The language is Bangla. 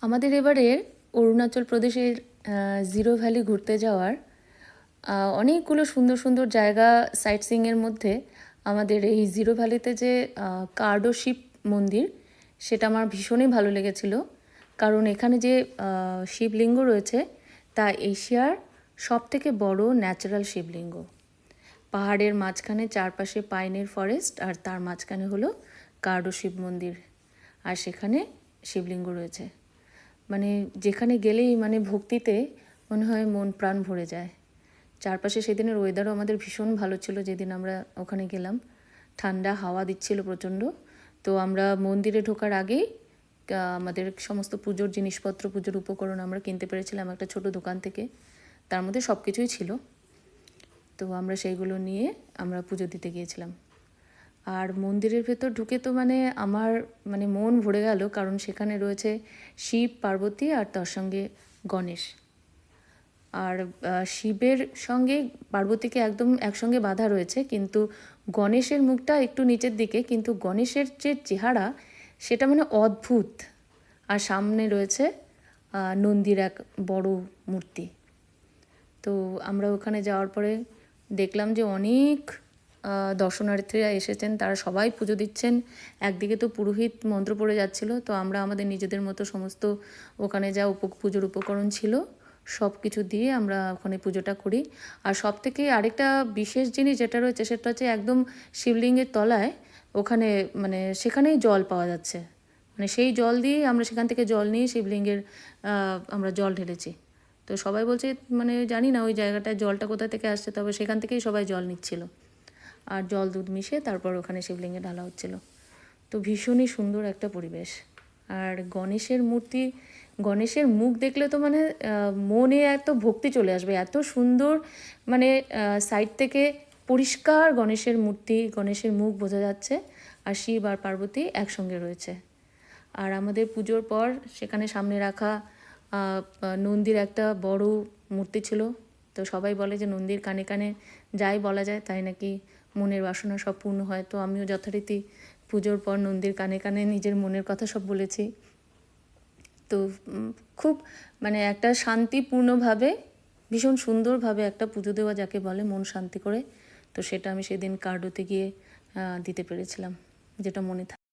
আমাদের এবারে অরুণাচল প্রদেশের জিরো ভ্যালি ঘুরতে যাওয়ার অনেকগুলো সুন্দর সুন্দর জায়গা সাইট সিইংয়ের মধ্যে আমাদের এই জিরো ভ্যালিতে যে কার্ডো শিব মন্দির, সেটা আমার ভীষণই ভালো লেগেছিল। কারণ এখানে যে শিবলিঙ্গ রয়েছে তা এশিয়ার সবথেকে বড় ন্যাচারাল শিবলিঙ্গ। পাহাড়ের মাঝখানে চারপাশে পাইনের ফরেস্ট, আর তার মাঝখানে হলো কার্ডো শিব মন্দির, আর সেখানে শিবলিঙ্গ রয়েছে। মানে যেখানে গেলেই মানে ভক্তিতে মনে হয় মন প্রাণ ভরে যায়। চারপাশে সেদিনের ওয়েদারও আমাদের ভীষণ ভালো ছিল যেদিন আমরা ওখানে গেলাম। ঠান্ডা হাওয়া দিচ্ছিল প্রচণ্ড। তো আমরা মন্দিরে ঢোকার আগেই আমাদের সমস্ত পুজোর জিনিসপত্র, পুজোর উপকরণ আমরা কিনতে পেরেছিলাম একটা ছোট দোকান থেকে। তার মধ্যে সব কিছুই ছিল। তো আমরা সেইগুলো নিয়ে আমরা পুজো দিতে গিয়েছিলাম। আর মন্দিরের ভেতর ঢুকে তো মানে আমার মানে মন ভরে গেল, কারণ সেখানে রয়েছে শিব, পার্বতী আর তার সঙ্গে গণেশ। আর শিবের সঙ্গে পার্বতীকে একদম একসঙ্গে বাঁধা রয়েছে, কিন্তু গণেশের মুখটা একটু নিচের দিকে, কিন্তু গণেশের যে চেহারা সেটা মানে অদ্ভুত। আর সামনে রয়েছে নন্দীর এক বড় মূর্তি। তো আমরা ওখানে যাওয়ার পরে দেখলাম যে অনেক দর্শনার্থীরা এসেছেন, তারা সবাই পুজো দিচ্ছেন। একদিকে তো পুরোহিত মন্ত্র পড়ে যাচ্ছিল, তো আমরা আমাদের নিজেদের মতো সমস্ত ওখানে যা পুজোর উপকরণ ছিল সব কিছু দিয়ে আমরা ওখানে পুজোটা করি। আর সব থেকে আরেকটা বিশেষ জিনিস যেটা রয়েছে সেটা হচ্ছে একদম শিবলিঙ্গের তলায় ওখানে মানে সেখানেই জল পাওয়া যাচ্ছে। মানে সেই জল দিয়েই আমরা সেখান থেকে জল নিয়ে শিবলিঙ্গের আমরা জল ঢেলেছি। তো সবাই বলছে মানে জানি না ওই জায়গাটায় জলটা কোথা থেকে আসছে, তবে সেখান থেকেই সবাই জল নিচ্ছিল। আর জল দুধ মিশিয়ে তারপর ওখানে শিবলিঙ্গে ঢালা হচ্ছিল। তো ভীষণই সুন্দর একটা পরিবেশ। আর গণেশের মূর্তি, গণেশের মুখ দেখলে তো মানে মনে এত ভক্তি চলে আসবে, এত সুন্দর। মানে সাইড থেকে পরিষ্কার গণেশের মূর্তি, গণেশের মুখ বোঝা যাচ্ছে, আর শিব আর পার্বতী একসঙ্গে রয়েছে। আর আমাদের পুজোর পর সেখানে সামনে রাখা নন্দীর একটা বড় মূর্তি ছিল। তো সবাই বলে যে নন্দীর কানে কানে যাই বলা যায় তাই নাকি মনের বাসনা সব পূর্ণ হয়। তো আমিও যথারীতি পুজোর পর নন্দীর কানে কানে নিজের মনের কথা সব বলেছি। তো খুব মানে একটা শান্তিপূর্ণভাবে, ভীষণ সুন্দরভাবে একটা পুজো দেওয়া যাকে বলে, মন শান্তি করে। তো সেটা আমি সেদিন কার্ডোতে গিয়ে দিতে পেরেছিলাম, যেটা মনে থাকে।